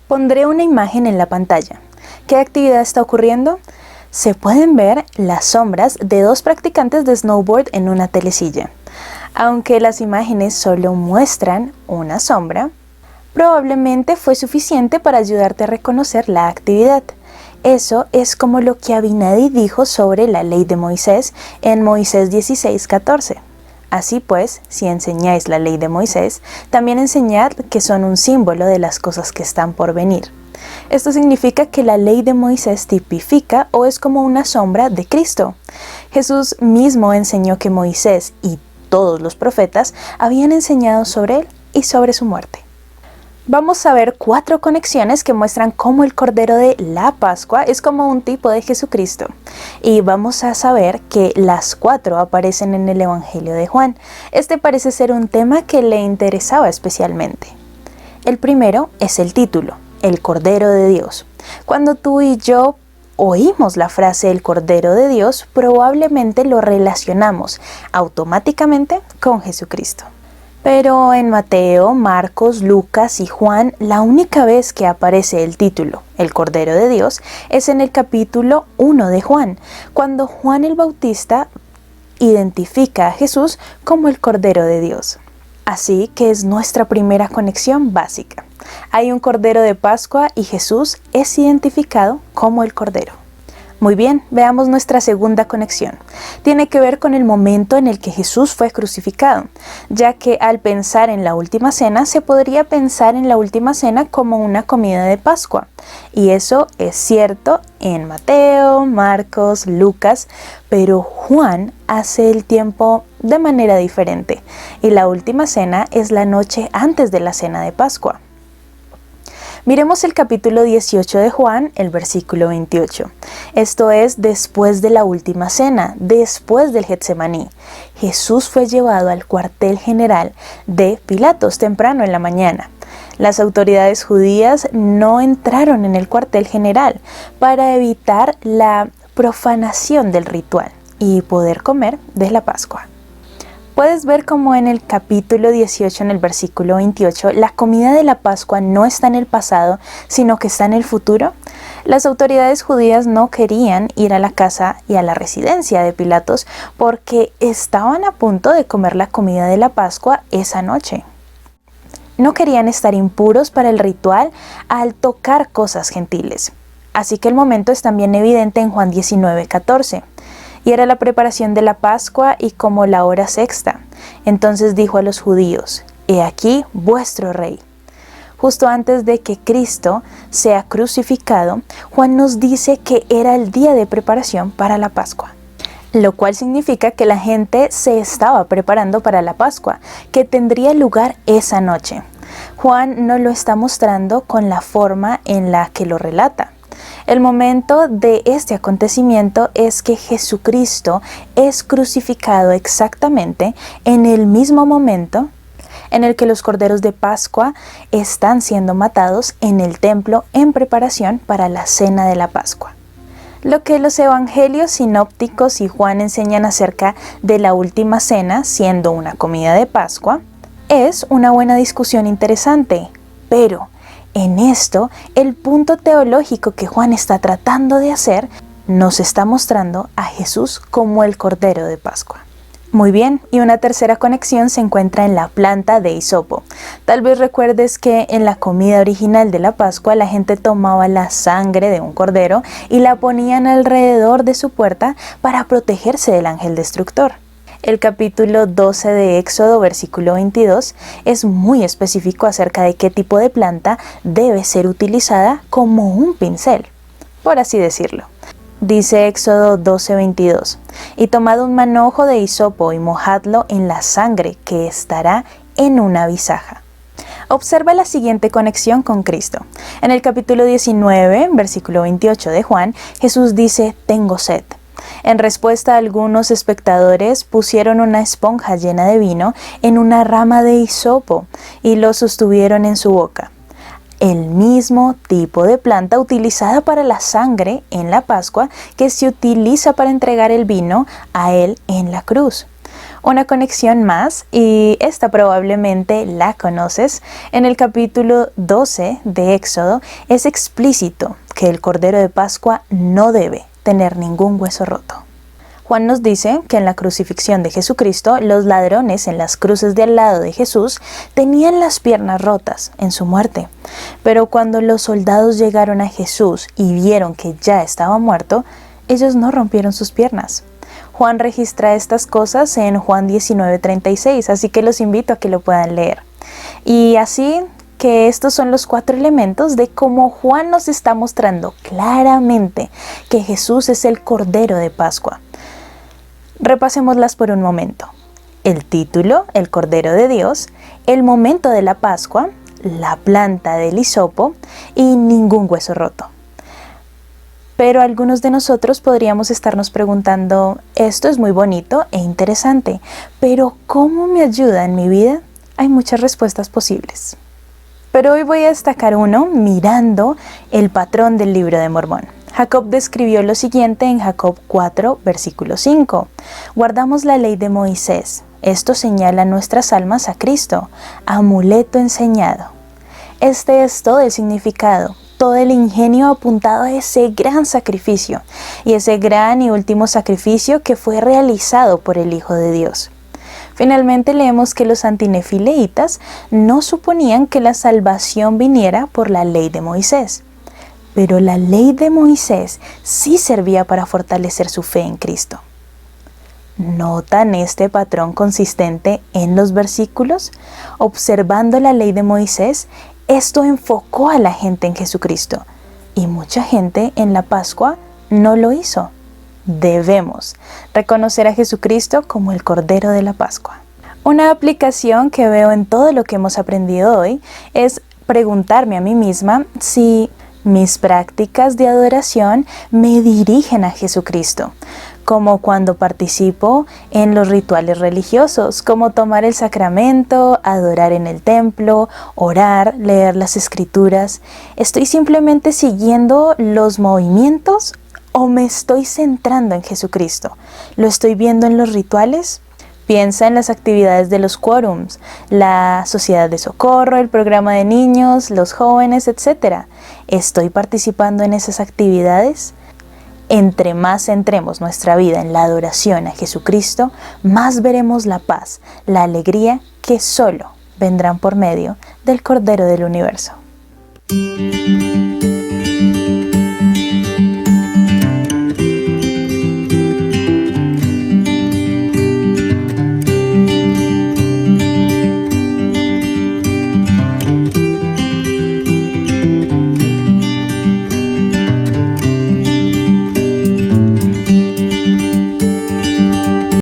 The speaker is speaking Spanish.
Pondré una imagen en la pantalla. ¿Qué actividad está ocurriendo? Se pueden ver las sombras de dos practicantes de snowboard en una telesilla. Aunque las imágenes solo muestran una sombra, probablemente fue suficiente para ayudarte a reconocer la actividad. Eso es como lo que Abinadi dijo sobre la ley de Moisés en Moisés 16:14. Así pues, si enseñáis la ley de Moisés, también enseñad que son un símbolo de las cosas que están por venir. Esto significa que la ley de Moisés tipifica o es como una sombra de Cristo. Jesús mismo enseñó que Moisés y todos los profetas habían enseñado sobre él y sobre su muerte. Vamos a ver 4 conexiones que muestran cómo el Cordero de la Pascua es como un tipo de Jesucristo. Y vamos a saber que las 4 aparecen en el Evangelio de Juan. Este parece ser un tema que le interesaba especialmente. El primero es el título, el Cordero de Dios. Cuando tú y yo oímos la frase el Cordero de Dios, probablemente lo relacionamos automáticamente con Jesucristo. Pero en Mateo, Marcos, Lucas y Juan, la única vez que aparece el título, el Cordero de Dios, es en el capítulo 1 de Juan, cuando Juan el Bautista identifica a Jesús como el Cordero de Dios. Así que es nuestra primera conexión básica. Hay un Cordero de Pascua y Jesús es identificado como el Cordero. Muy bien, veamos nuestra segunda conexión. Tiene que ver con el momento en el que Jesús fue crucificado, ya que al pensar en la última cena, se podría pensar en la última cena como una comida de Pascua. Y eso es cierto en Mateo, Marcos, Lucas, pero Juan hace el tiempo de manera diferente. Y la última cena es la noche antes de la cena de Pascua. Miremos el capítulo 18 de Juan, el versículo 28. Esto es después de la última cena, después del Getsemaní. Jesús fue llevado al cuartel general de Pilatos temprano en la mañana. Las autoridades judías no entraron en el cuartel general para evitar la profanación del ritual y poder comer de la Pascua. Puedes ver cómo en el capítulo 18, en el versículo 28, la comida de la Pascua no está en el pasado, sino que está en el futuro. Las autoridades judías no querían ir a la casa y a la residencia de Pilatos porque estaban a punto de comer la comida de la Pascua esa noche. No querían estar impuros para el ritual al tocar cosas gentiles. Así que el momento es también evidente en Juan 19:14. Y era la preparación de la Pascua y como la hora sexta. Entonces dijo a los judíos: «He aquí vuestro rey». Justo antes de que Cristo sea crucificado, Juan nos dice que era el día de preparación para la Pascua. Lo cual significa que la gente se estaba preparando para la Pascua, que tendría lugar esa noche. Juan nos lo está mostrando con la forma en la que lo relata. El momento de este acontecimiento es que Jesucristo es crucificado exactamente en el mismo momento en el que los corderos de Pascua están siendo matados en el templo en preparación para la cena de la Pascua. Lo que los evangelios sinópticos y Juan enseñan acerca de la última cena, siendo una comida de Pascua, es una buena discusión interesante, pero en esto, el punto teológico que Juan está tratando de hacer nos está mostrando a Jesús como el Cordero de Pascua. Muy bien, y una tercera conexión se encuentra en la planta de hisopo. Tal vez recuerdes que en la comida original de la Pascua la gente tomaba la sangre de un cordero y la ponían alrededor de su puerta para protegerse del ángel destructor. El capítulo 12 de Éxodo, versículo 22, es muy específico acerca de qué tipo de planta debe ser utilizada como un pincel, por así decirlo. Dice Éxodo 12:22, «Y tomad un manojo de hisopo y mojadlo en la sangre que estará en una bisaja». Observa la siguiente conexión con Cristo. En el capítulo 19, versículo 28 de Juan, Jesús dice: «Tengo sed». En respuesta, algunos espectadores pusieron una esponja llena de vino en una rama de hisopo y lo sostuvieron en su boca. El mismo tipo de planta utilizada para la sangre en la Pascua que se utiliza para entregar el vino a él en la cruz. Una conexión más, y esta probablemente la conoces, en el capítulo 12 de Éxodo es explícito que el Cordero de Pascua no debe tener ningún hueso roto. Juan nos dice que en la crucifixión de Jesucristo, los ladrones en las cruces de al lado de Jesús tenían las piernas rotas en su muerte. Pero cuando los soldados llegaron a Jesús y vieron que ya estaba muerto, ellos no rompieron sus piernas. Juan registra estas cosas en Juan 19:36, así que los invito a que lo puedan leer. Y así que estos son los 4 elementos de cómo Juan nos está mostrando claramente que Jesús es el Cordero de Pascua. Repasémoslas por un momento. El título, el Cordero de Dios, el momento de la Pascua, la planta del hisopo y ningún hueso roto. Pero algunos de nosotros podríamos estarnos preguntando, esto es muy bonito e interesante, pero ¿cómo me ayuda en mi vida? Hay muchas respuestas posibles. Pero hoy voy a destacar uno mirando el patrón del Libro de Mormón. Jacob describió lo siguiente en Jacob 4, versículo 5. Guardamos la ley de Moisés. Esto señala nuestras almas a Cristo, amuleto enseñado. Este es todo el significado, todo el ingenio apuntado a ese gran sacrificio y ese gran y último sacrificio que fue realizado por el Hijo de Dios. Finalmente leemos que los antinefileitas no suponían que la salvación viniera por la ley de Moisés. Pero la ley de Moisés sí servía para fortalecer su fe en Cristo. ¿Notan este patrón consistente en los versículos? Observando la ley de Moisés, esto enfocó a la gente en Jesucristo. Y mucha gente en la Pascua no lo hizo. Debemos reconocer a Jesucristo como el Cordero de la Pascua. Una aplicación que veo en todo lo que hemos aprendido hoy es preguntarme a mí misma si mis prácticas de adoración me dirigen a Jesucristo, como cuando participo en los rituales religiosos, como tomar el sacramento, adorar en el templo, orar, leer las escrituras. ¿Estoy simplemente siguiendo los movimientos o me estoy centrando en Jesucristo? ¿Lo estoy viendo en los rituales? Piensa en las actividades de los quórums, la sociedad de socorro, el programa de niños, los jóvenes, etc. ¿Estoy participando en esas actividades? Entre más centremos nuestra vida en la adoración a Jesucristo, más veremos la paz, la alegría que solo vendrán por medio del Cordero del Universo.